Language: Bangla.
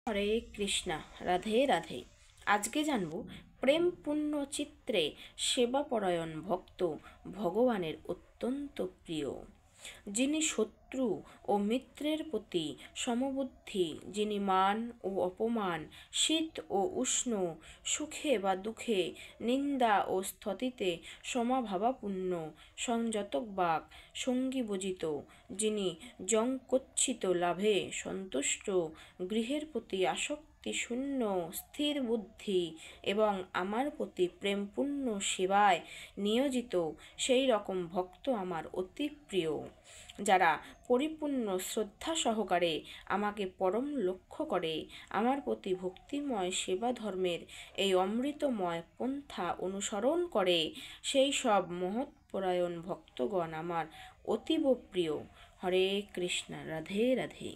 হরে কৃষ্ণা। রাধে রাধে। আজকে জানব প্রেম পূর্ণ চিত্রে সেবাপরায়ণ ভক্ত ভগবানের অত্যন্ত প্রিয়, যিনি শত্রু ও মিত্রের প্রতি সমবুদ্ধি, যিনি মান ও অপমান, শীত ও উষ্ণ, সুখে বা দুঃখে, নিন্দা ও স্তুতিতে সমভাবাপন্ন, সংযতক বাক, সঙ্গীবজিত, যিনি যঙ্কচ্ছিত লাভে সন্তুষ্ট, গৃহের প্রতি আসক্তি শূন্য, স্থির বুদ্ধি এবং আমার প্রতি প্রেমপূর্ণ সেবায় নিয়োজিত, সেই রকম ভক্ত আমার অতি প্রিয়। যারা পরিপূর্ণ শ্রদ্ধা সহকারে আমাকে পরম লক্ষ্য করে, আমার প্রতি ভক্তিময় সেবা ধর্মের এই অমৃতময় পন্থা অনুসরণ করে, সেই সব মহৎপরায়ণ ভক্তগণ আমার অতীব প্রিয়। হরে কৃষ্ণ। রাধে রাধে।